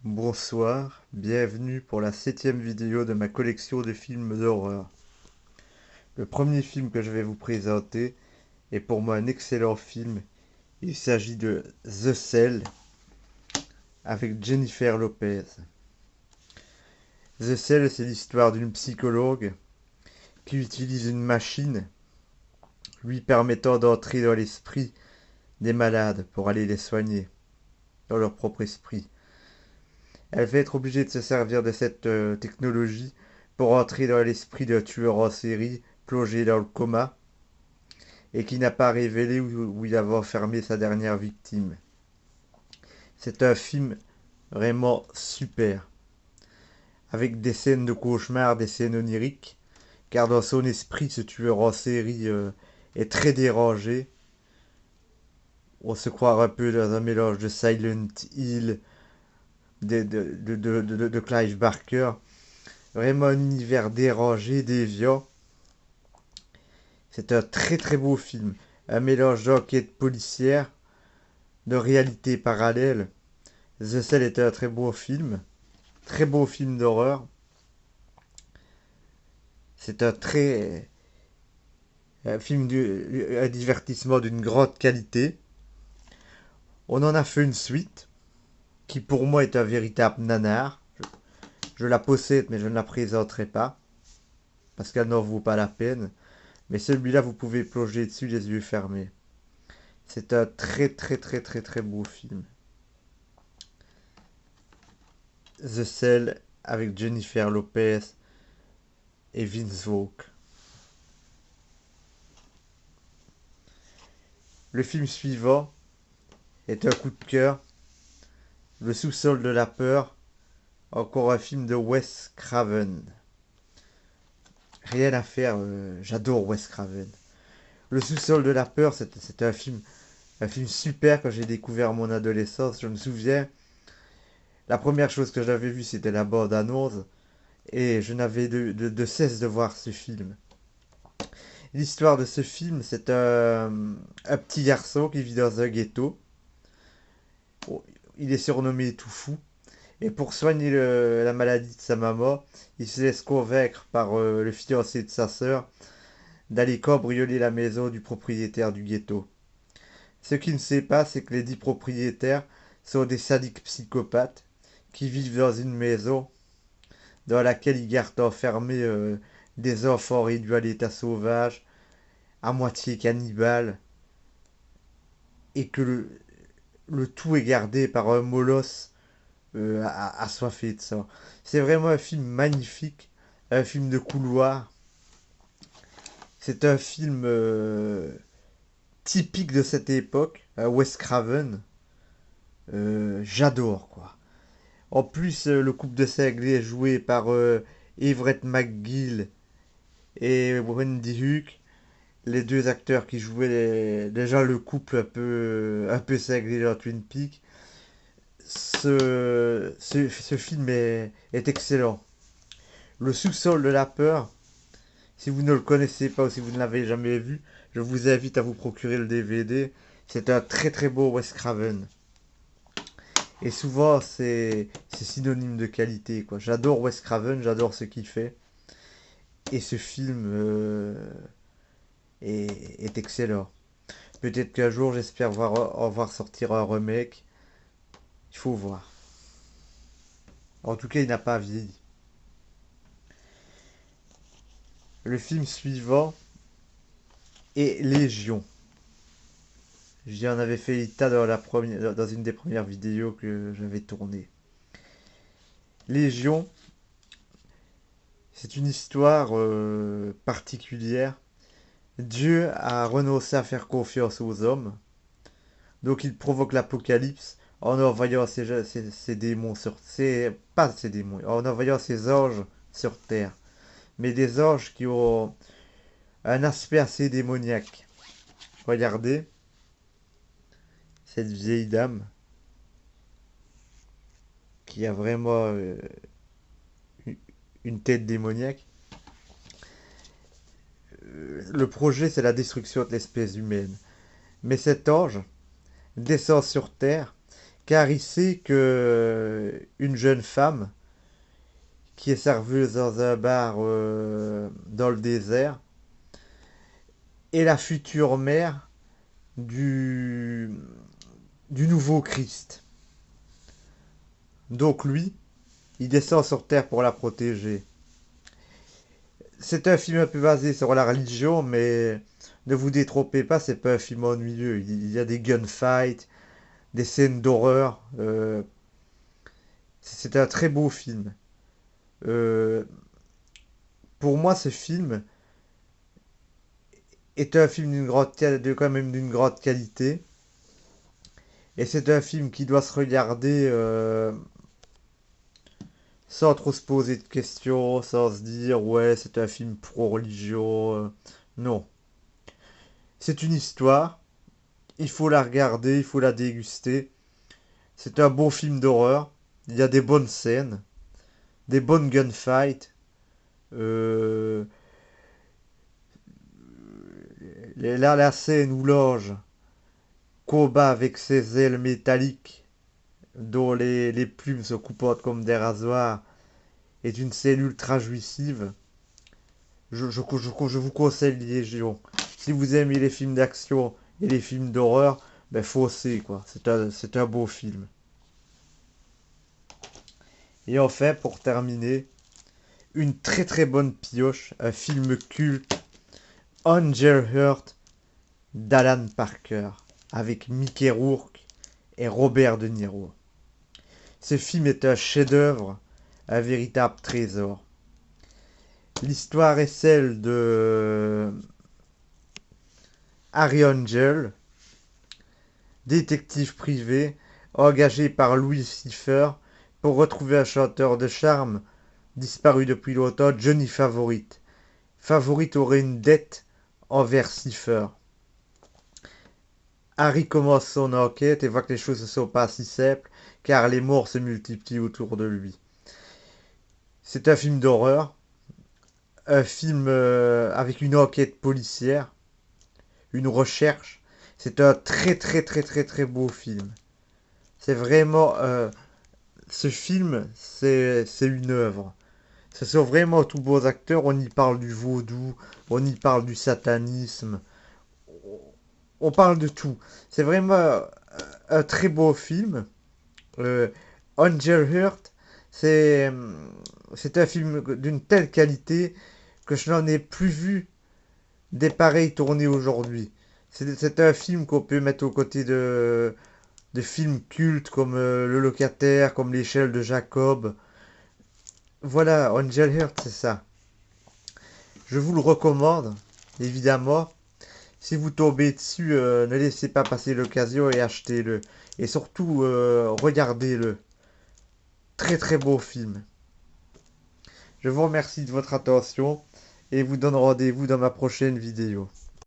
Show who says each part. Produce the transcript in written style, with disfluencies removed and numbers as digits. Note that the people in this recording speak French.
Speaker 1: Bonsoir, bienvenue pour la 7e vidéo de ma collection de films d'horreur. Le premier film que je vais vous présenter est pour moi un excellent film. Il s'agit de The Cell avec Jennifer Lopez. The Cell, c'est l'histoire d'une psychologue qui utilise une machine lui permettant d'entrer dans l'esprit des malades pour aller les soigner dans leur propre esprit. Elle va être obligée de se servir de cette technologie pour entrer dans l'esprit d'un tueur en série plongé dans le coma et qui n'a pas révélé où il avait enfermé sa dernière victime. C'est un film vraiment super, avec des scènes de cauchemar, des scènes oniriques, car dans son esprit, ce tueur en série est très dérangé. On se croit un peu dans un mélange de Silent Hill, de Clive Barker. Vraiment un univers dérangé, déviant. C'est un très très beau film. Un mélange d'enquête policière, de réalité parallèle. The Cell était un très beau film d'horreur. C'est un divertissement d'une grande qualité. On en a fait une suite qui pour moi est un véritable nanar. Je la possède mais je ne la présenterai pas parce qu'elle n'en vaut pas la peine. Mais celui-là vous pouvez plonger dessus les yeux fermés. C'est un très beau film. The Cell avec Jennifer Lopez et Vince Vaughn. Le film suivant est un coup de cœur. Le sous-sol de la peur, encore un film de Wes Craven. Rien à faire, j'adore Wes Craven. Le sous-sol de la peur, c'était un film super que j'ai découvert à mon adolescence. Je me souviens, la première chose que j'avais vue, c'était la bande-annonce, et je n'avais de cesse de voir ce film. L'histoire de ce film, c'est un petit garçon qui vit dans un ghetto. Oh, il est surnommé tout fou. Et pour soigner la maladie de sa maman, il se laisse convaincre par le fiancé de sa sœur d'aller cambrioler la maison du propriétaire du ghetto. Ce qu'il ne sait pas, c'est que les 10 propriétaires sont des sadiques psychopathes qui vivent dans une maison dans laquelle ils gardent enfermés des enfants réduits à l'état sauvage, à moitié cannibales, et que le tout est gardé par un molosse assoiffé de ça. C'est vraiment un film magnifique, un film de couloir. C'est un film typique de cette époque, Wes Craven. J'adore quoi. En plus, le couple de cinglés est joué par Everett McGill et Wendy Hook, les deux acteurs qui jouaient déjà le couple un peu cinglé dans Twin Peaks. Ce film est excellent. Le sous-sol de la peur, si vous ne le connaissez pas ou si vous ne l'avez jamais vu, je vous invite à vous procurer le DVD. C'est un très beau Wes Craven. Et souvent, c'est synonyme de qualité, quoi. J'adore Wes Craven, j'adore ce qu'il fait. Et ce film est excellent. Peut-être qu'un jour, j'espère en voir sortir un remake. Il faut voir. En tout cas, il n'a pas vieilli. Le film suivant est Légion. J'en avais fait état dans une des premières vidéos que j'avais tournées. Légion, c'est une histoire particulière. Dieu a renoncé à faire confiance aux hommes, donc il provoque l'apocalypse en envoyant ses démons pas ses démons, en envoyant ses anges sur terre, mais des anges qui ont un aspect assez démoniaque. Regardez cette vieille dame qui a vraiment une tête démoniaque. Le projet, c'est la destruction de l'espèce humaine. Mais cet ange descend sur Terre car il sait que une jeune femme qui est serveuse dans un bar dans le désert est la future mère du, du nouveau Christ. Donc lui, il descend sur Terre pour la protéger. C'est un film un peu basé sur la religion, mais ne vous détrompez pas, c'est pas un film ennuyeux. Il y a des gunfights, des scènes d'horreur. C'est un très beau film. Euh, pour moi, ce film est un film quand même d'une grande qualité. Et c'est un film qui doit se regarder sans trop se poser de questions, sans se dire ouais, c'est un film pro-religion. Non. C'est une histoire. Il faut la regarder, il faut la déguster. C'est un bon film d'horreur. Il y a des bonnes scènes, des bonnes gunfights. Euh, Là, la scène où l'ange combat avec ses ailes métalliques, dont les plumes se coupotent comme des rasoirs, est une scène ultra jouissive. Je vous conseille Légion. Si vous aimez les films d'action et les films d'horreur, ben foncez quoi. C'est un beau film. Et enfin, pour terminer, une très très bonne pioche, un film culte, Angel Heart d'Alan Parker, avec Mickey Rourke et Robert De Niro. Ce film est un chef-d'œuvre, un véritable trésor. L'histoire est celle de Harry Angel, détective privé, engagé par Louis Cipher pour retrouver un chanteur de charme disparu depuis longtemps, Johnny Favorite. Favorite aurait une dette envers Cipher. Harry commence son enquête et voit que les choses ne sont pas si simples car les morts se multiplient autour de lui. C'est un film d'horreur, un film avec une enquête policière, une recherche. C'est un très très très très très beau film. C'est vraiment ce film, c'est une œuvre. Ce sont vraiment tous beaux acteurs. On y parle du vaudou, on y parle du satanisme, on parle de tout. C'est vraiment un très beau film. Euh, Angel Heart, c'est c'est un film d'une telle qualité que je n'en ai plus vu des pareils tournés aujourd'hui. C'est un film qu'on peut mettre aux côtés de films cultes comme Le Locataire, comme L'échelle de Jacob. Voilà, Angel Heart, c'est ça. Je vous le recommande, évidemment. Si vous tombez dessus, ne laissez pas passer l'occasion et achetez-le. Et surtout, regardez-le. Très très beau film. Je vous remercie de votre attention et vous donne rendez-vous dans ma prochaine vidéo.